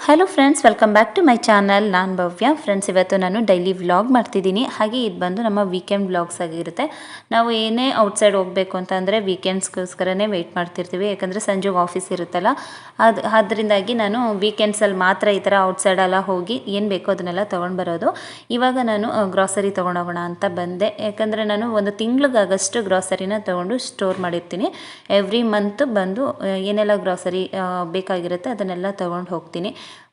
Hello friends, welcome back to my channel. ನಾನು Bhavya. Friends, ಇವತ್ತು ನಾನು ಡೈಲಿ ವ್ಲಾಗ್ ಮಾಡ್ತಿದ್ದೀನಿ. ಹಾಗೆ ಇದು ಬಂದು ನಮ್ಮ ವೀಕೆಂಡ್ ವ್ಲಾಗ್ಸ್ ಆಗಿರುತ್ತೆ. ನಾವು ಏನೇ ಔಟ್ಸೈಡ್ ಹೋಗಬೇಕು ಅಂತಂದರೆ ವೀಕೆಂಡ್ಸ್ಗೋಸ್ಕರನೇ ವೆಯ್ಟ್ ಮಾಡ್ತಿರ್ತೀವಿ. ಯಾಕಂದರೆ ಸಂಜೆಗೆ ಆಫೀಸ್ ಇರುತ್ತಲ್ಲ, ಅದರಿಂದಾಗಿ ನಾನು ವೀಕೆಂಡ್ಸಲ್ಲಿ ಮಾತ್ರ ಈ ಥರ ಔಟ್ಸೈಡೆಲ್ಲ ಹೋಗಿ ಏನು ಬೇಕೋ ಅದನ್ನೆಲ್ಲ ತೊಗೊಂಡು ಬರೋದು. ಇವಾಗ ನಾನು ಗ್ರಾಸರಿ ತೊಗೊಂಡೋಗೋಣ ಅಂತ ಬಂದೆ. ಯಾಕಂದರೆ ನಾನು ಒಂದು ತಿಂಗಳಿಗಾಗಷ್ಟು ಗ್ರಾಸರಿನ ತೊಗೊಂಡು ಸ್ಟೋರ್ ಮಾಡಿರ್ತೀನಿ. ಎವ್ರಿ ಮಂತ್ ಬಂದು ಏನೆಲ್ಲ ಗ್ರಾಸರಿ ಬೇಕಾಗಿರುತ್ತೆ ಅದನ್ನೆಲ್ಲ ತೊಗೊಂಡು ಹೋಗ್ತೀನಿ.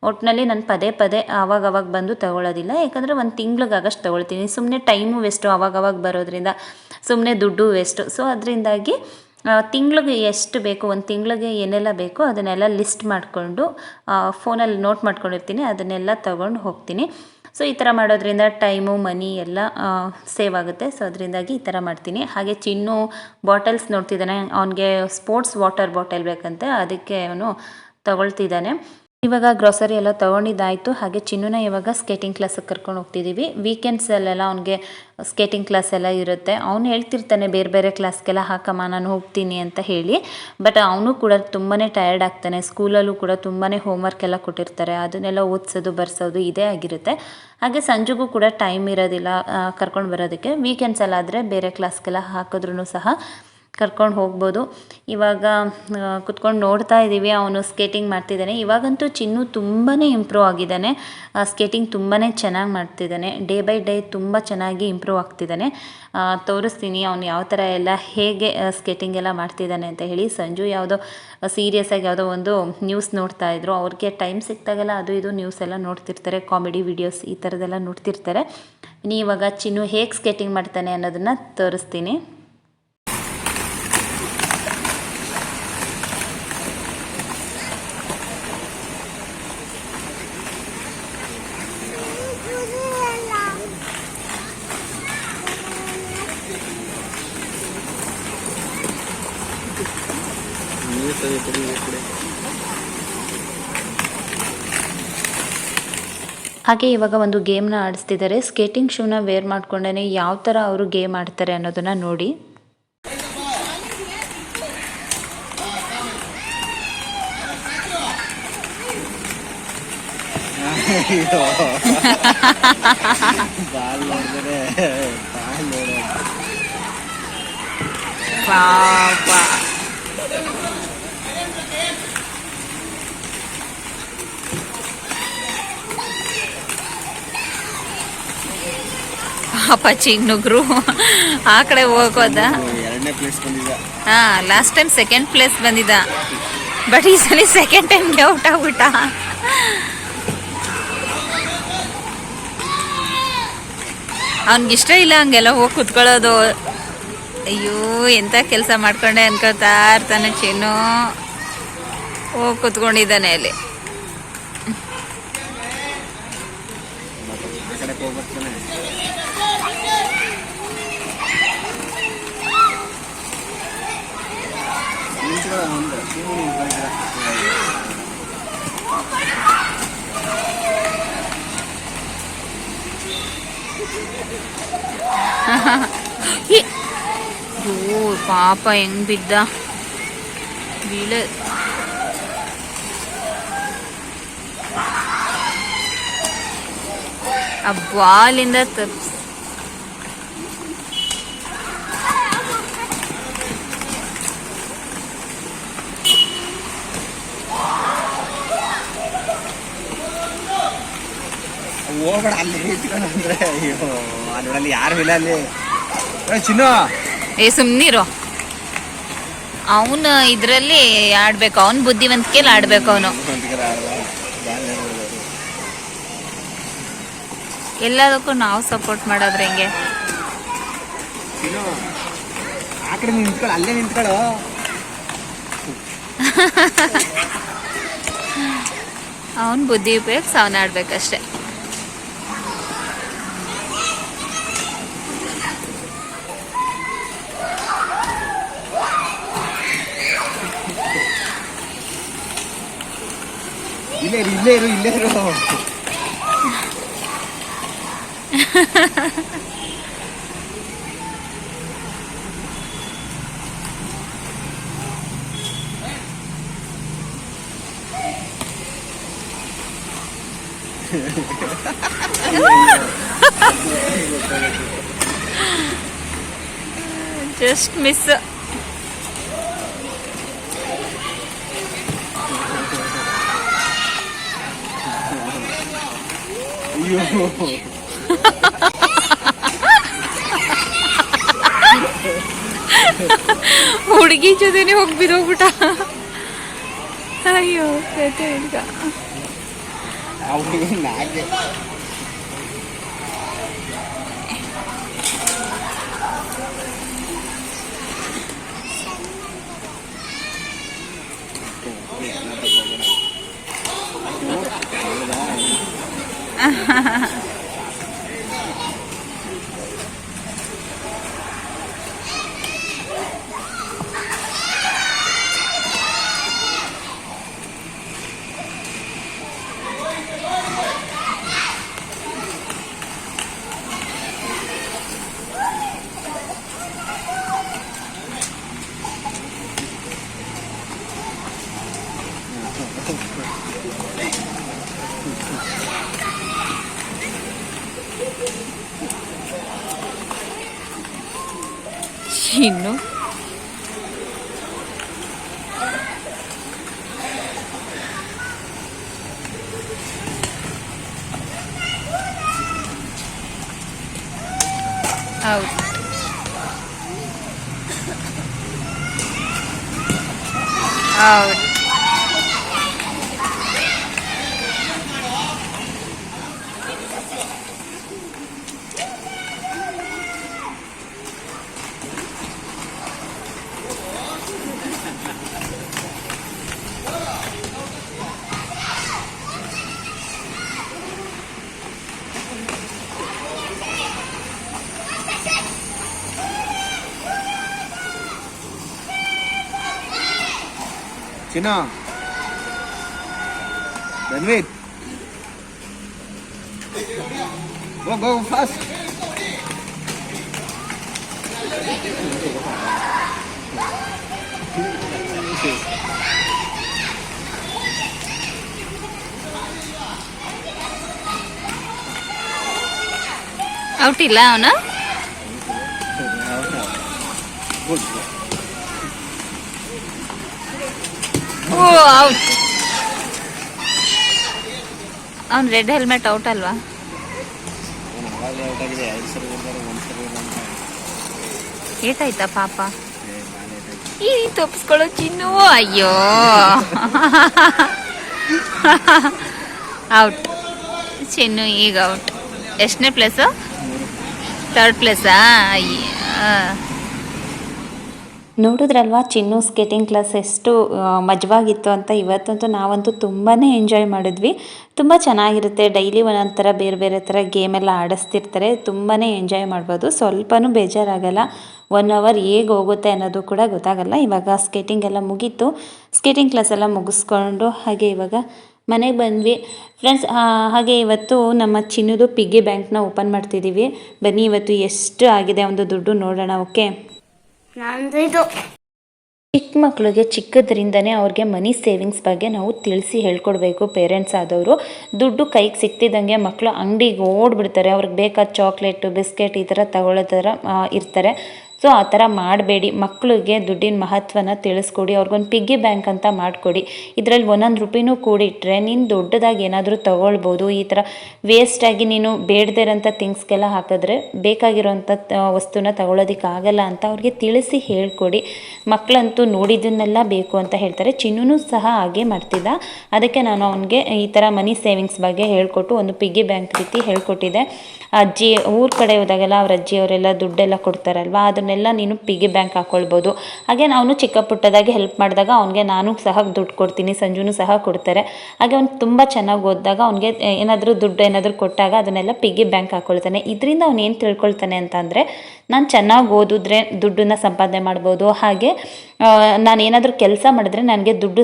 ಒಟ್ಟಿನಲ್ಲಿ ನಾನು ಪದೇ ಪದೇ ಆವಾಗವಾಗ ಬಂದು ತೊಗೊಳ್ಳೋದಿಲ್ಲ. ಯಾಕಂದರೆ ಒಂದು ತಿಂಗ್ಳಿಗಾಗಷ್ಟು ತೊಗೊಳ್ತೀನಿ. ಸುಮ್ಮನೆ ಟೈಮು ವೇಸ್ಟು, ಆವಾಗವಾಗ ಬರೋದ್ರಿಂದ ಸುಮ್ಮನೆ ದುಡ್ಡು ವೇಸ್ಟು. ಸೊ ಅದರಿಂದಾಗಿ ತಿಂಗ್ಳಿಗೆ ಎಷ್ಟು ಬೇಕು, ಒಂದು ತಿಂಗಳಿಗೆ ಏನೆಲ್ಲ ಬೇಕೋ ಅದನ್ನೆಲ್ಲ ಲಿಸ್ಟ್ ಮಾಡಿಕೊಂಡು ಫೋನಲ್ಲಿ ನೋಟ್ ಮಾಡ್ಕೊಂಡಿರ್ತೀನಿ. ಅದನ್ನೆಲ್ಲ ತೊಗೊಂಡು ಹೋಗ್ತೀನಿ. ಸೊ ಈ ಥರ ಮಾಡೋದ್ರಿಂದ ಟೈಮು, ಮನಿ ಎಲ್ಲ ಸೇವ್ ಆಗುತ್ತೆ. ಸೊ ಅದರಿಂದಾಗಿ ಈ ಥರ ಮಾಡ್ತೀನಿ. ಹಾಗೆ ಚಿನ್ನು ಬಾಟಲ್ಸ್ ನೋಡ್ತಿದ್ದಾನೆ. ಅವನಿಗೆ ಸ್ಪೋರ್ಟ್ಸ್ ವಾಟರ್ ಬಾಟಲ್ ಬೇಕಂತೆ, ಅದಕ್ಕೆ ಅವನು ತಗೊಳ್ತಿದ್ದಾನೆ. ಇವಾಗ ಗ್ರಾಸರಿ ಎಲ್ಲ ತೊಗೊಂಡಿದ್ದಾಯಿತು. ಹಾಗೆ ಚಿನ್ನುನ ಇವಾಗ ಸ್ಕೇಟಿಂಗ್ ಕ್ಲಾಸಿಗೆ ಕರ್ಕೊಂಡು ಹೋಗ್ತಿದ್ದೀವಿ. ವೀಕೆಂಡ್ಸಲ್ಲೆಲ್ಲ ಅವ್ನಿಗೆ ಸ್ಕೇಟಿಂಗ್ ಕ್ಲಾಸ್ ಎಲ್ಲ ಇರುತ್ತೆ. ಅವನು ಹೇಳ್ತಿರ್ತಾನೆ ಬೇರೆ ಬೇರೆ ಕ್ಲಾಸ್ಗೆಲ್ಲ ಹಾಕಮ್ಮ ನಾನು ಹೋಗ್ತೀನಿ ಅಂತ ಹೇಳಿ. ಬಟ್ ಅವನು ಕೂಡ ತುಂಬಾ ಟಯರ್ಡ್ ಆಗ್ತಾನೆ. ಸ್ಕೂಲಲ್ಲೂ ಕೂಡ ತುಂಬಾ ಹೋಮ್ವರ್ಕ್ ಎಲ್ಲ ಕೊಟ್ಟಿರ್ತಾರೆ. ಅದನ್ನೆಲ್ಲ ಓದಿಸೋದು ಬರ್ಸೋದು ಇದೇ ಆಗಿರುತ್ತೆ. ಹಾಗೆ ಸಂಜೆಗೂ ಕೂಡ ಟೈಮ್ ಇರೋದಿಲ್ಲ ಕರ್ಕೊಂಡು ಬರೋದಕ್ಕೆ. ವೀಕೆಂಡ್ಸಲ್ಲಾದರೆ ಬೇರೆ ಕ್ಲಾಸ್ಗೆಲ್ಲ ಹಾಕಿದ್ರೂ ಸಹ ಕರ್ಕೊಂಡು ಹೋಗ್ಬೋದು. ಇವಾಗ ಕುತ್ಕೊಂಡು ನೋಡ್ತಾ ಇದ್ದೀವಿ. ಅವನು ಸ್ಕೇಟಿಂಗ್ ಮಾಡ್ತಿದ್ದಾನೆ. ಇವಾಗಂತೂ ಚಿನ್ನು ತುಂಬಾ ಇಂಪ್ರೂವ್ ಆಗಿದ್ದಾನೆ. ಸ್ಕೇಟಿಂಗ್ ತುಂಬಾ ಚೆನ್ನಾಗಿ ಮಾಡ್ತಿದ್ದಾನೆ. ಡೇ ಬೈ ಡೇ ತುಂಬ ಚೆನ್ನಾಗಿ ಇಂಪ್ರೂವ್ ಆಗ್ತಿದ್ದಾನೆ. ತೋರಿಸ್ತೀನಿ ಅವನು ಯಾವ ಥರ ಎಲ್ಲ ಹೇಗೆ ಸ್ಕೇಟಿಂಗ್ ಎಲ್ಲ ಮಾಡ್ತಿದ್ದಾನೆ ಅಂತ ಹೇಳಿ. ಸಂಜು ಯಾವುದೋ ಸೀರಿಯಸ್ಸಾಗಿ ಯಾವುದೋ ಒಂದು ನ್ಯೂಸ್ ನೋಡ್ತಾ ಇದ್ರು. ಅವ್ರಿಗೆ ಟೈಮ್ ಸಿಕ್ತಾಗೆಲ್ಲ ಅದು ಇದು ನ್ಯೂಸ್ ಎಲ್ಲ ನೋಡ್ತಿರ್ತಾರೆ. ಕಾಮಿಡಿ ವಿಡಿಯೋಸ್ ಈ ಥರದ್ದೆಲ್ಲ ನೋಡ್ತಿರ್ತಾರೆ. ಇವಾಗ ಚಿನ್ನು ಹೇಗೆ ಸ್ಕೇಟಿಂಗ್ ಮಾಡ್ತಾನೆ ಅನ್ನೋದನ್ನು ತೋರಿಸ್ತೀನಿ. ಹಾಗೆ ಇವಾಗ ಒಂದು ಗೇಮ್ನ ಆಡಿಸ್ತಿದ್ದಾರೆ. ಸ್ಕೇಟಿಂಗ್ ಶೂನ ವೇರ್ ಮಾಡ್ಕೊಂಡೇ ಯಾವ ಥರ ಅವರು ಗೇಮ್ ಆಡ್ತಾರೆ ಅನ್ನೋದನ್ನ ನೋಡಿ. ಪಾಪ ಚಿನ್ನುಗ್ರು ಆ ಕಡೆ ಹೋಗೋದ. ಹಾ, ಲಾಸ್ಟ್ ಟೈಮ್ ಸೆಕೆಂಡ್ ಪ್ಲೇಸ್ ಬಂದಿದ್ದ. ಬಟ್ ಈ ಸಲ ಸೆಕೆಂಡ್ ಟೈಮ್ಗೆ ಔಟ್ ಆಗ್ಬಿಟ್ಟ. ಅವನಿಗಿಷ್ಟ ಇಲ್ಲ ಹಂಗೆಲ್ಲ ಹೋಗಿ ಕುತ್ಕೊಳ್ಳೋದು. ಅಯ್ಯೋ, ಎಂಥ ಕೆಲಸ ಮಾಡ್ಕೊಂಡೆ ಅನ್ಕೊಳ್ತಾ ಇರ್ತಾನೆ ಚಿನ್ನು. ಹೋಗಿ ಕುತ್ಕೊಂಡಿದ್ದಾನೆ ಅಲ್ಲಿ. ಪಾಪ ಹೆಂಗ್ ಬಿದ್ದ ಬೀಳ. ಆ ಬಾಲಿಂದ ತಪ್ಪಿಸ್. ಹೋಗ್ಬೇಡ ಅಲ್ಲಿ ಅಂದ್ರೆ. ಅಯ್ಯೋ, ಅದರಲ್ಲಿ ಯಾರು ಇಲ್ಲ ಅಲ್ಲಿ. ಚಿನ್ನು ಸುಮ್ನಿರು. ಅವನು ಇದರಲ್ಲಿ ಆಡ್ಬೇಕು. ಅವನ್ ಬುದ್ಧಿವಂತಿಕೆಯಲ್ಲಿ ಆಡ್ಬೇಕು. ಅವನು ಎಲ್ಲದಕ್ಕೂ ನಾವು ಸಪೋರ್ಟ್ ಮಾಡೋದ್ರೆ ಹೆಂಗೆ? ಆ ಕಡೆ ನಿಂತ್ಕೊಳ್ಳ, ಅಲ್ಲೇ ನಿಂತ್ಕೊಳ್ಳೋ. ಅವನ್ ಬುದ್ಧಿ ಉಪಯೋಗಿಸಿ ಅವನ್ ಆಡ್ಬೇಕಷ್ಟೆ. ಇಲ್ಲೇ ಇರು. Just miss. ಅಯ್ಯೋ ಹುಡುಗಿ ಜೊತೆನೆ ಹೋಗಿ ಬಿದೋಗ್ಬಿಟ್ಟ. ಅಯ್ಯೋ ಕತೆ ಹುಡುಗ. ಅವ್ರಿಗೆ ನಾಗೆ ಇನ್ನು ಹೌದು. ಹೌದು. ಚಿನ್ನ ರಣವೀರ್ go fast. ಔಟ್ ಇಲ್ಲ ಅವನು. ಓ ಔಟ್. ಅವ್ನು ರೆಡ್ ಹೆಲ್ಮೆಟ್ ಔಟ್ ಅಲ್ವಾ? ಏಟಾಯ್ತಾ ಪಾಪ? ಈ ತಪ್ಪಿಸ್ಕೊಳ್ಳೋ ಚಿನ್ನು. ಅಯ್ಯೋ ಔಟ್. ಚಿನ್ನು ಈಗ ಔಟ್. ಎಷ್ಟನೇ ಪ್ಲೇಸು? 3rd ಪ್ಲೇಸಾ? ನೋಡಿದ್ರಲ್ವಾ ಚಿನ್ನು ಸ್ಕೇಟಿಂಗ್ ಕ್ಲಾಸ್ ಎಷ್ಟು ಮಜವಾಗಿತ್ತು ಅಂತ. ಇವತ್ತಂತೂ ನಾವಂತೂ ತುಂಬಾ ಎಂಜಾಯ್ ಮಾಡಿದ್ವಿ. ತುಂಬ ಚೆನ್ನಾಗಿರುತ್ತೆ. ಡೈಲಿ ಒಂದೊಂದು ಬೇರೆ ಬೇರೆ ಥರ ಗೇಮೆಲ್ಲ ಆಡಿಸ್ತಿರ್ತಾರೆ. ತುಂಬಾ ಎಂಜಾಯ್ ಮಾಡ್ಬೋದು. ಸ್ವಲ್ಪನೂ ಬೇಜಾರಾಗಲ್ಲ. 1 ಅವರ್ ಹೇಗೆ ಹೋಗುತ್ತೆ ಅನ್ನೋದು ಕೂಡ ಗೊತ್ತಾಗಲ್ಲ. ಇವಾಗ ಸ್ಕೇಟಿಂಗ್ ಎಲ್ಲ ಮುಗೀತು. ಸ್ಕೇಟಿಂಗ್ ಕ್ಲಾಸ್ ಎಲ್ಲ ಮುಗಿಸ್ಕೊಂಡು ಹಾಗೆ ಇವಾಗ ಮನೆಗೆ ಬಂದ್ವಿ ಫ್ರೆಂಡ್ಸ್. ಹಾಗೆ ಇವತ್ತು ನಮ್ಮ ಚಿನ್ನದು ಪಿಗ್ಗಿ ಬ್ಯಾಂಕ್ನ ಓಪನ್ ಮಾಡ್ತಿದ್ದೀವಿ. ಬನ್ನಿ ಇವತ್ತು ಎಷ್ಟು ಆಗಿದೆ ಒಂದು ದುಡ್ಡು ನೋಡೋಣ. ಓಕೆ, ಚಿಕ್ಕ ಮಕ್ಕಳಿಗೆ ಚಿಕ್ಕದ್ರಿಂದನೇ ಅವ್ರಿಗೆ ಮನಿ ಸೇವಿಂಗ್ಸ್ ಬಗ್ಗೆ ನಾವು ತಿಳಿಸಿ ಹೇಳ್ಕೊಡ್ಬೇಕು. ಪೇರೆಂಟ್ಸ್ ಆದವರು ದುಡ್ಡು ಕೈಗೆ ಸಿಕ್ತಿದ್ದಂಗೆ ಮಕ್ಕಳು ಅಂಗಡಿಗೆ ಓಡ್ಬಿಡ್ತಾರೆ. ಅವ್ರಿಗೆ ಬೇಕಾದ ಚಾಕ್ಲೇಟು ಬಿಸ್ಕೆಟ್ ಈ ಥರ ತಗೊಳ್ಳೋ ಥರ ಇರ್ತಾರೆ. ಸೊ ಆ ಥರ ಮಾಡಬೇಡಿ. ಮಕ್ಕಳಿಗೆ ದುಡ್ಡಿನ ಮಹತ್ವನ ತಿಳಿಸ್ಕೊಡಿ. ಅವ್ರಿಗೊಂದು ಪಿಗ್ಗಿ ಬ್ಯಾಂಕ್ ಅಂತ ಮಾಡಿಕೊಡಿ. ಇದರಲ್ಲಿ 1 ರೂಪಾಯಿನೂ ಕೂಡಿಟ್ರೆ ನೀನು ದೊಡ್ಡದಾಗಿ ಏನಾದರೂ ತೊಗೊಳ್ಬೋದು. ಈ ಥರ ವೇಸ್ಟಾಗಿ ನೀನು ಬೇಡದೇ ಇರೋಂಥ ಥಿಂಗ್ಸ್ಗೆಲ್ಲ ಹಾಕಿದ್ರೆ ಬೇಕಾಗಿರೋಂಥ ವಸ್ತುನ ತಗೊಳ್ಳೋದಕ್ಕಾಗಲ್ಲ ಅಂತ ಅವ್ರಿಗೆ ತಿಳಿಸಿ ಹೇಳ್ಕೊಡಿ. ಮಕ್ಕಳಂತೂ ನೋಡಿದ್ದನ್ನೆಲ್ಲ ಬೇಕು ಅಂತ ಹೇಳ್ತಾರೆ. ಚಿನ್ನೂ ಸಹ ಹಾಗೆ ಮಾಡ್ತಿದ್ದ. ಅದಕ್ಕೆ ನಾನು ಅವನಿಗೆ ಈ ಥರ ಮನಿ ಸೇವಿಂಗ್ಸ್ ಬಗ್ಗೆ ಹೇಳ್ಕೊಟ್ಟು ಒಂದು ಪಿಗ್ಗಿ ಬ್ಯಾಂಕ್ ರೀತಿ ಹೇಳ್ಕೊಟ್ಟಿದ್ದೆ. ಅಜ್ಜಿ ಊರ ಕಡೆ ಹೋದಾಗೆಲ್ಲ ಅವ್ರ ಅಜ್ಜಿಯವರೆಲ್ಲ ದುಡ್ಡೆಲ್ಲ ಕೊಡ್ತಾರಲ್ವ, ಅದನ್ನೆಲ್ಲ ನೀನು ಪಿಗ್ಗಿ ಬ್ಯಾಂಕ್ ಹಾಕ್ಕೊಳ್ಬೋದು. ಹಾಗೆ ಅವನು ಚಿಕ್ಕ ಪುಟ್ಟದಾಗಿ ಹೆಲ್ಪ್ ಮಾಡಿದಾಗ ಅವನಿಗೆ ನಾನು ಸಹ ದುಡ್ಡು ಕೊಡ್ತೀನಿ, ಸಂಜುನೂ ಸಹ ಕೊಡ್ತಾರೆ. ಹಾಗೆ ಅವ್ನು ತುಂಬ ಚೆನ್ನಾಗಿ ಓದಿದಾಗ ಅವನಿಗೆ ಏನಾದರೂ ದುಡ್ಡು ಏನಾದರೂ ಕೊಟ್ಟಾಗ ಅದನ್ನೆಲ್ಲ ಪಿಗ್ಗಿ ಬ್ಯಾಂಕ್ ಹಾಕ್ಕೊಳ್ತಾನೆ. ಇದರಿಂದ ಅವನು ಏನು ತಿಳ್ಕೊಳ್ತಾನೆ ಅಂತ ಅಂದರೆ, ನಾನು ಚೆನ್ನಾಗಿ ಓದಿದ್ರೆ ದುಡ್ಡನ್ನ ಸಂಪಾದನೆ ಮಾಡ್ಬೋದು. ಹಾಗೆ ನಾನು ಏನಾದರೂ ಕೆಲಸ ಮಾಡಿದ್ರೆ ನನಗೆ ದುಡ್ಡು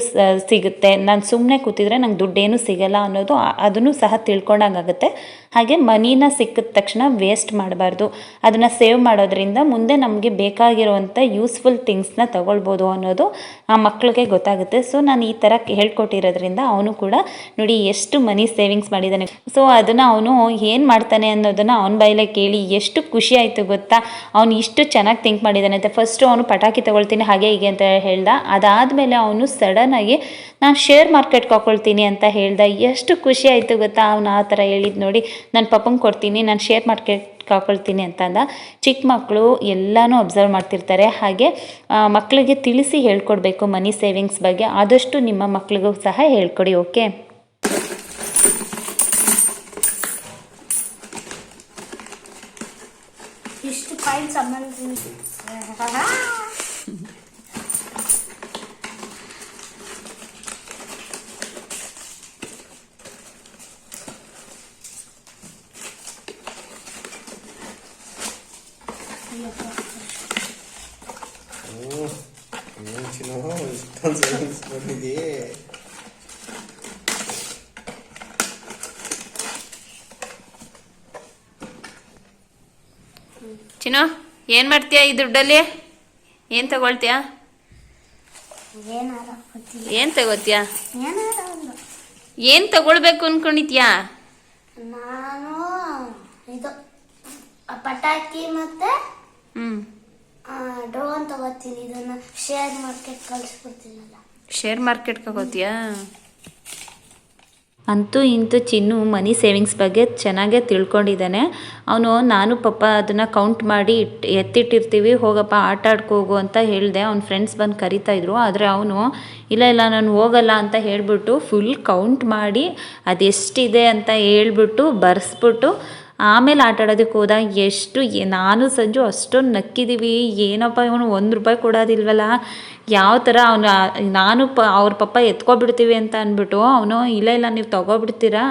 ಸಿಗುತ್ತೆ, ನಾನು ಸುಮ್ಮನೆ ಕೂತಿದ್ರೆ ನಂಗೆ ದುಡ್ಡೇನು ಸಿಗಲ್ಲ ಅನ್ನೋದು ಅದನ್ನು ಸಹ ತಿಳ್ಕೊಂಡಾಗುತ್ತೆ. ಹಾಗೆ ಮನಿನ ಸಿಕ್ಕಿದ ತಕ್ಷಣ ವೇಸ್ಟ್ ಮಾಡಬಾರ್ದು, ಅದನ್ನು ಸೇವ್ ಮಾಡೋದ್ರಿಂದ ಮುಂದೆ ನಮಗೆ ಬೇಕಾಗಿರುವಂಥ ಯೂಸ್ಫುಲ್ ಥಿಂಗ್ಸ್ನ ತಗೊಳ್ಬೋದು ಅನ್ನೋದು ಆ ಮಕ್ಕಳಿಗೆ ಗೊತ್ತಾಗುತ್ತೆ. ಸೊ ನಾನು ಈ ಥರ ಹೇಳ್ಕೊಟ್ಟಿರೋದ್ರಿಂದ ಅವನು ಕೂಡ ನೋಡಿ ಎಷ್ಟು ಮನಿ ಸೇವಿಂಗ್ಸ್ ಮಾಡಿದ್ದಾನೆ. ಸೊ ಅದನ್ನು ಅವನು ಏನು ಮಾಡ್ತಾನೆ ಅನ್ನೋದನ್ನು ಅವನ ಬಾಯಲ್ಲೇ ಕೇಳಿ ಎಷ್ಟು ಖುಷಿ ಆಯಿತು ಗೊತ್ತಾ. ಅವನು ಇಷ್ಟು ಚೆನ್ನಾಗಿ ಥಿಂಕ್ ಮಾಡಿದ್ದಾನೆ ಅಂತ. ಫಸ್ಟು ಅವನು ಪಟಾಕಿ ತೊಗೊಳ್ತೀನಿ ಹಾಗೆ ಹೀಗೆ ಅಂತ ಹೇಳ್ದ. ಅದಾದಮೇಲೆ ಅವನು ಸಡನ್ನಾಗಿ ನಾನು ಶೇರ್ ಮಾರ್ಕೆಟ್ಗೆ ಹಾಕ್ಕೊಳ್ತೀನಿ ಅಂತ ಹೇಳ್ದ. ಎಷ್ಟು ಖುಷಿ ಆಯಿತು ಗೊತ್ತಾ. ಅವನು ಆ ಥರ ಹೇಳಿದ್ದು ನೋಡಿ, ನನ್ನ ಪಪ್ಪಂಗೆ ಕೊಡ್ತೀನಿ, ನಾನು ಶೇರ್ ಮಾರ್ಕೆಟ್ ಹಾಕ್ಕೊಳ್ತೀನಿ ಅಂತ ಅಂದ. ಚಿಕ್ಕ ಮಕ್ಕಳು ಎಲ್ಲನೂ ಅಬ್ಸರ್ವ್ ಮಾಡ್ತಿರ್ತಾರೆ. ಹಾಗೆ ಮಕ್ಕಳಿಗೆ ತಿಳಿಸಿ ಹೇಳ್ಕೊಡ್ಬೇಕು ಮನಿ ಸೇವಿಂಗ್ಸ್ ಬಗ್ಗೆ. ಆದಷ್ಟು ನಿಮ್ಮ ಮಕ್ಕಳಿಗೂ ಸಹ ಹೇಳ್ಕೊಡಿ. ಓಕೆ. ಇಷ್ಟು ಪಾಯಿಂಟ್ಸ್ ಅಮ್ಮನ ಇಷ್ಟೊಂದು ಸೇವಿಂಗ್ಸ್ ಬಂದಿದೆ. ಚಿನ್ನು, ಏನು ಮಾಡ್ತೀಯಾ ಈ ದುಡ್ಡಲ್ಲಿ? ಏನು ತಗೊಳ್ತೀಯಾ? ಏನು ತಗೋತೀಯಾ? ಏನು ತಗೊಳ್ಬೇಕು ಅನ್ಕೊಂಡಿದ್ಯಾ? ನಾನು ಇದು ಪಟಾಕಿ ಮತ್ತೆ ಡ್ರೋನ್ ತಗೋತೀನಿ. ಇದನ್ನ ಶೇರ್ ಮಾರ್ಕೆಟ್ ಕಳಿಸ್ಕೊಡ್ತೀನಲ್ಲ. ಶೇರ್ ಮಾರ್ಕೆಟ್ಗೆ ಹೋಗ್ತೀಯಾ? ಅಂತೂ ಇಂತೂ ಚಿನ್ನು ಮನಿ ಸೇವಿಂಗ್ಸ್ ಬಗ್ಗೆ ಚೆನ್ನಾಗೇ ತಿಳ್ಕೊಂಡಿದ್ದಾನೆ. ಅವನು ನಾನು ಪಾಪ ಅದನ್ನು ಕೌಂಟ್ ಮಾಡಿ ಎತ್ತಿಟ್ಟಿರ್ತೀವಿ, ಹೋಗಪ್ಪ ಆಟ ಆಡ್ಕೋಗು ಅಂತ ಹೇಳಿದೆ. ಅವ್ನ ಫ್ರೆಂಡ್ಸ್ ಬಂದು ಕರಿತಾಯಿದ್ರು. ಆದರೆ ಅವನು ಇಲ್ಲ ನಾನು ಹೋಗಲ್ಲ ಅಂತ ಹೇಳಿಬಿಟ್ಟು ಫುಲ್ ಕೌಂಟ್ ಮಾಡಿ ಅದೆಷ್ಟಿದೆ ಅಂತ ಹೇಳ್ಬಿಟ್ಟು ಬರೆಸ್ಬಿಟ್ಟು ಆಮೇಲೆ ಆಟ ಆಡೋದಕ್ಕೆ ಹೋದ. ನಾನು ಸಂಜು ಅಷ್ಟೊಂದು ನಕ್ಕಿದ್ದೀವಿ. ಏನಪ್ಪ ಇವನು ₹1 ಕೊಡೋದಿಲ್ವಲ್ಲ, ಯಾವ ಥರ ನಾನು ಅವ್ರ ಪಪ್ಪ ಎತ್ಕೊಬಿಡ್ತೀವಿ ಅಂತ ಅಂದ್ಬಿಟ್ಟು ಅವನು ಇಲ್ಲ ನೀವು ತೊಗೊಬಿಡ್ತೀರಾ,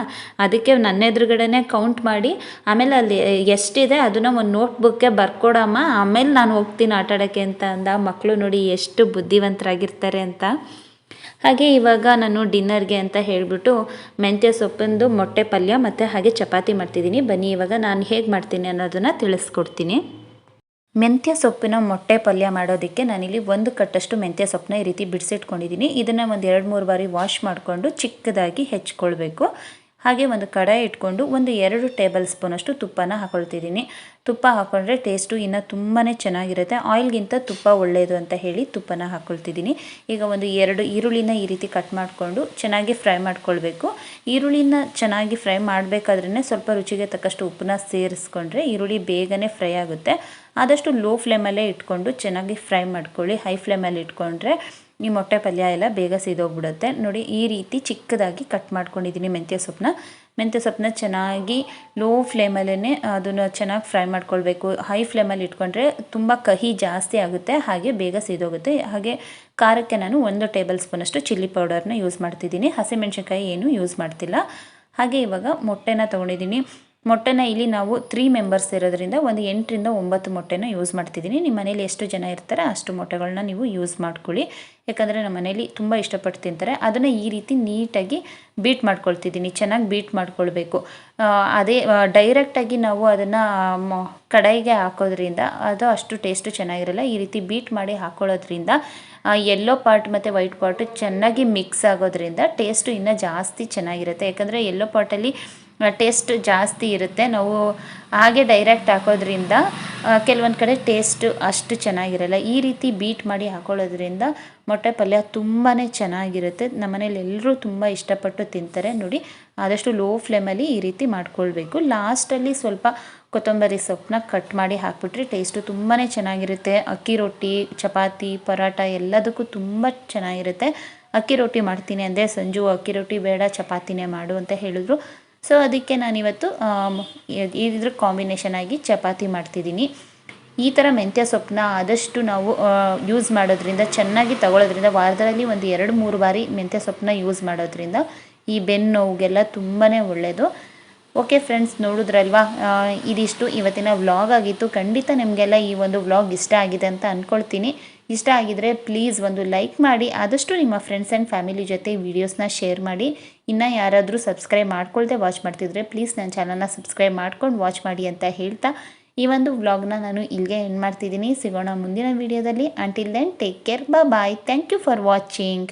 ಅದಕ್ಕೆ ನನ್ನ ಎದುರುಗಡೆನೇ ಕೌಂಟ್ ಮಾಡಿ ಆಮೇಲೆ ಅಲ್ಲಿ ಎಷ್ಟಿದೆ ಅದನ್ನು ಒಂದು ನೋಟ್ಬುಕ್ಗೆ ಬರ್ಕೊಡಮ್ಮ, ಆಮೇಲೆ ನಾನು ಹೋಗ್ತೀನಿ ಆಟ ಆಡೋಕ್ಕೆ ಅಂತ ಅಂದ. ಮಕ್ಕಳು ನೋಡಿ ಎಷ್ಟು ಬುದ್ಧಿವಂತರಾಗಿರ್ತಾರೆ ಅಂತ. ಹಾಗೆ ಇವಾಗ ನಾನು ಡಿನ್ನರ್ಗೆ ಅಂತ ಹೇಳಿಬಿಟ್ಟು ಮೆಂತ್ಯ ಸೊಪ್ಪಿಂದು ಮೊಟ್ಟೆ ಪಲ್ಯ ಮತ್ತು ಹಾಗೆ ಚಪಾತಿ ಮಾಡ್ತಿದ್ದೀನಿ. ಬನ್ನಿ ಇವಾಗ ನಾನು ಹೇಗೆ ಮಾಡ್ತೀನಿ ಅನ್ನೋದನ್ನು ತಿಳಿಸ್ಕೊಡ್ತೀನಿ. ಮೆಂತ್ಯ ಸೊಪ್ಪಿನ ಮೊಟ್ಟೆ ಪಲ್ಯ ಮಾಡೋದಕ್ಕೆ ನಾನಿಲ್ಲಿ 1 ಕಟ್ಟಷ್ಟು ಮೆಂತ್ಯ ಸೊಪ್ಪನ್ನ ಈ ರೀತಿ ಬಿಡಿಸಿಟ್ಕೊಂಡಿದ್ದೀನಿ. ಇದನ್ನು ಒಂದು 2-3 ಬಾರಿ ವಾಶ್ ಮಾಡಿಕೊಂಡು ಚಿಕ್ಕದಾಗಿ ಹೆಚ್ಕೊಳ್ಬೇಕು. ಹಾಗೆ ಒಂದು ಕಡಾಯಿ ಇಟ್ಕೊಂಡು ಒಂದು 2 ಟೇಬಲ್ ಸ್ಪೂನಷ್ಟು ತುಪ್ಪನ ಹಾಕ್ಕೊಳ್ತಿದ್ದೀನಿ. ತುಪ್ಪ ಹಾಕ್ಕೊಂಡ್ರೆ ಟೇಸ್ಟು ಇನ್ನೂ ತುಂಬಾ ಚೆನ್ನಾಗಿರುತ್ತೆ. ಆಯಿಲ್ಗಿಂತ ತುಪ್ಪ ಒಳ್ಳೆಯದು ಅಂತ ಹೇಳಿ ತುಪ್ಪನ ಹಾಕ್ಕೊಳ್ತಿದ್ದೀನಿ. ಈಗ ಒಂದು 2 ಈರುಳ್ಳಿನ ಈ ರೀತಿ ಕಟ್ ಮಾಡಿಕೊಂಡು ಚೆನ್ನಾಗಿ ಫ್ರೈ ಮಾಡ್ಕೊಳ್ಬೇಕು. ಈರುಳ್ಳಿನ ಚೆನ್ನಾಗಿ ಫ್ರೈ ಮಾಡಬೇಕಾದ್ರೇ ಸ್ವಲ್ಪ ರುಚಿಗೆ ತಕ್ಕಷ್ಟು ಉಪ್ಪನ್ನ ಸೇರಿಸ್ಕೊಂಡ್ರೆ ಈರುಳ್ಳಿ ಬೇಗನೆ ಫ್ರೈ ಆಗುತ್ತೆ. ಆದಷ್ಟು ಲೋ ಫ್ಲೇಮಲ್ಲೇ ಇಟ್ಕೊಂಡು ಚೆನ್ನಾಗಿ ಫ್ರೈ ಮಾಡ್ಕೊಳ್ಳಿ. ಹೈ ಫ್ಲೇಮಲ್ಲಿ ಇಟ್ಕೊಂಡ್ರೆ ಈ ಮೊಟ್ಟೆ ಪಲ್ಯ ಎಲ್ಲ ಬೇಗ ಸಿದೋಗ್ಬಿಡುತ್ತೆ. ನೋಡಿ ಈ ರೀತಿ ಚಿಕ್ಕದಾಗಿ ಕಟ್ ಮಾಡ್ಕೊಂಡಿದ್ದೀನಿ ಮೆಂತ್ಯ ಸೊಪ್ಪನ್ನ ಚೆನ್ನಾಗಿ ಲೋ ಫ್ಲೇಮಲ್ಲೇ ಅದನ್ನು ಚೆನ್ನಾಗಿ ಫ್ರೈ ಮಾಡ್ಕೊಳ್ಬೇಕು. ಹೈ ಫ್ಲೇಮಲ್ಲಿ ಇಟ್ಕೊಂಡ್ರೆ ತುಂಬ ಕಹಿ ಜಾಸ್ತಿ ಆಗುತ್ತೆ, ಹಾಗೆ ಬೇಗ ಸಿದೋಗುತ್ತೆ. ಹಾಗೆ ಖಾರಕ್ಕೆ ನಾನು 1 ಟೇಬಲ್ ಸ್ಪೂನಷ್ಟು ಚಿಲ್ಲಿ ಪೌಡರ್ನ ಯೂಸ್ ಮಾಡ್ತಿದ್ದೀನಿ. ಹಸಿಮೆಣಸಿನ್ಕಾಯಿ ಏನೂ ಯೂಸ್ ಮಾಡ್ತಿಲ್ಲ. ಹಾಗೆ ಇವಾಗ ಮೊಟ್ಟೆನ ತೊಗೊಂಡಿದ್ದೀನಿ. ಮೊಟ್ಟೆನ ಇಲ್ಲಿ ನಾವು 3 ಮೆಂಬರ್ಸ್ ಇರೋದ್ರಿಂದ ಒಂದು 8ರಿಂದ 9 ಮೊಟ್ಟೆನ ಯೂಸ್ ಮಾಡ್ತಿದ್ದೀನಿ. ನಿಮ್ಮ ಮನೇಲಿ ಎಷ್ಟು ಜನ ಇರ್ತಾರೆ ಅಷ್ಟು ಮೊಟ್ಟೆಗಳನ್ನ ನೀವು ಯೂಸ್ ಮಾಡ್ಕೊಳ್ಳಿ. ಯಾಕಂದರೆ ನಮ್ಮ ಮನೇಲಿ ತುಂಬ ಇಷ್ಟಪಟ್ಟು ತಿಂತಾರೆ. ಅದನ್ನು ಈ ರೀತಿ ನೀಟಾಗಿ ಬೀಟ್ ಮಾಡ್ಕೊಳ್ತಿದ್ದೀನಿ. ಚೆನ್ನಾಗಿ ಬೀಟ್ ಮಾಡ್ಕೊಳ್ಬೇಕು. ಅದೇ ಡೈರೆಕ್ಟಾಗಿ ನಾವು ಅದನ್ನು ಕಡಾಯಿಗೆ ಹಾಕೋದ್ರಿಂದ ಅದು ಅಷ್ಟು ಟೇಸ್ಟು ಚೆನ್ನಾಗಿರಲ್ಲ. ಈ ರೀತಿ ಬೀಟ್ ಮಾಡಿ ಹಾಕ್ಕೊಳ್ಳೋದ್ರಿಂದ ಯೆಲ್ಲೋ ಪಾರ್ಟ್ ಮತ್ತು ವೈಟ್ ಪಾರ್ಟ್ ಚೆನ್ನಾಗಿ ಮಿಕ್ಸ್ ಆಗೋದ್ರಿಂದ ಟೇಸ್ಟು ಇನ್ನೂ ಜಾಸ್ತಿ ಚೆನ್ನಾಗಿರುತ್ತೆ. ಯಾಕಂದರೆ ಯೆಲ್ಲೋ ಪಾರ್ಟಲ್ಲಿ ಟೇಸ್ಟ್ ಜಾಸ್ತಿ ಇರುತ್ತೆ. ನಾವು ಹಾಗೆ ಡೈರೆಕ್ಟ್ ಹಾಕೋದ್ರಿಂದ ಕೆಲವೊಂದು ಕಡೆ ಟೇಸ್ಟ್ ಅಷ್ಟು ಚೆನ್ನಾಗಿರಲ್ಲ. ಈ ರೀತಿ ಬೀಟ್ ಮಾಡಿ ಹಾಕೊಳ್ಳೋದ್ರಿಂದ ಮೊಟ್ಟೆ ಪಲ್ಯ ತುಂಬಾ ಚೆನ್ನಾಗಿರುತ್ತೆ. ನಮ್ಮನೇಲಿ ಎಲ್ಲರೂ ತುಂಬ ಇಷ್ಟಪಟ್ಟು ತಿಂತಾರೆ. ನೋಡಿ ಆದಷ್ಟು ಲೋ ಫ್ಲೇಮಲ್ಲಿ ಈ ರೀತಿ ಮಾಡ್ಕೊಳ್ಬೇಕು. ಲಾಸ್ಟಲ್ಲಿ ಸ್ವಲ್ಪ ಕೊತ್ತಂಬರಿ ಸೊಪ್ಪನ್ನ ಕಟ್ ಮಾಡಿ ಹಾಕ್ಬಿಟ್ರೆ ಟೇಸ್ಟು ತುಂಬಾ ಚೆನ್ನಾಗಿರುತ್ತೆ. ಅಕ್ಕಿ ರೊಟ್ಟಿ, ಚಪಾತಿ, ಪರೋಟ ಎಲ್ಲದಕ್ಕೂ ತುಂಬ ಚೆನ್ನಾಗಿರುತ್ತೆ. ಅಕ್ಕಿ ರೊಟ್ಟಿ ಮಾಡ್ತೀನಿ ಅಂದರೆ ಸಂಜು ಅಕ್ಕಿ ರೊಟ್ಟಿ ಬೇಡ ಚಪಾತಿನೇ ಮಾಡು ಅಂತ ಹೇಳಿದ್ರು. ಸೊ ಅದಕ್ಕೆ ನಾನಿವತ್ತು ಇದ್ರ ಕಾಂಬಿನೇಷನ್ ಆಗಿ ಚಪಾತಿ ಮಾಡ್ತಿದ್ದೀನಿ. ಈ ಥರ ಮೆಂತ್ಯ ಸೊಪ್ಪನ್ನ ಆದಷ್ಟು ನಾವು ಯೂಸ್ ಮಾಡೋದ್ರಿಂದ, ಚೆನ್ನಾಗಿ ತಗೊಳ್ಳೋದ್ರಿಂದ, ವಾರದಲ್ಲಿ ಒಂದು 2-3 ಬಾರಿ ಮೆಂತ್ಯ ಸೊಪ್ಪನ್ನ ಯೂಸ್ ಮಾಡೋದ್ರಿಂದ ಈ ಬೆನ್ನು ನೋವಿಗೆಲ್ಲ ತುಂಬಾ ಒಳ್ಳೆಯದು. ಓಕೆ ಫ್ರೆಂಡ್ಸ್, ನೋಡಿದ್ರಲ್ವಾ, ಇದಿಷ್ಟು ಇವತ್ತಿನ ವ್ಲಾಗ್ ಆಗಿತ್ತು. ಖಂಡಿತ ನಿಮಗೆಲ್ಲ ಈ ಒಂದು ವ್ಲಾಗ್ ಇಷ್ಟ ಆಗಿದೆ ಅಂತ ಅಂದ್ಕೊಳ್ತೀನಿ. ಇಷ್ಟ ಆಗಿದರೆ ಪ್ಲೀಸ್ ಒಂದು ಲೈಕ್ ಮಾಡಿ, ಆದಷ್ಟು ನಿಮ್ಮ ಫ್ರೆಂಡ್ಸ್ ಆ್ಯಂಡ್ ಫ್ಯಾಮಿಲಿ ಜೊತೆ ವೀಡಿಯೋಸ್ನ ಶೇರ್ ಮಾಡಿ. ಇನ್ನು ಯಾರಾದರೂ ಸಬ್ಸ್ಕ್ರೈಬ್ ಮಾಡ್ಕೊಳ್ದೆ ವಾಚ್ ಮಾಡ್ತಿದ್ರೆ ಪ್ಲೀಸ್ ನನ್ನ ಚಾನಲ್ನ ಸಬ್ಸ್ಕ್ರೈಬ್ ಮಾಡ್ಕೊಂಡು ವಾಚ್ ಮಾಡಿ ಅಂತ ಹೇಳ್ತಾ ಈ ಒಂದು ವ್ಲಾಗ್ನ ನಾನು ಇಲ್ಲಿಗೆ ಎಂಡ್ ಮಾಡ್ತಿದ್ದೀನಿ. ಸಿಗೋಣ ಮುಂದಿನ ವೀಡಿಯೋದಲ್ಲಿ. Until then take care, bye. Thank you for watching.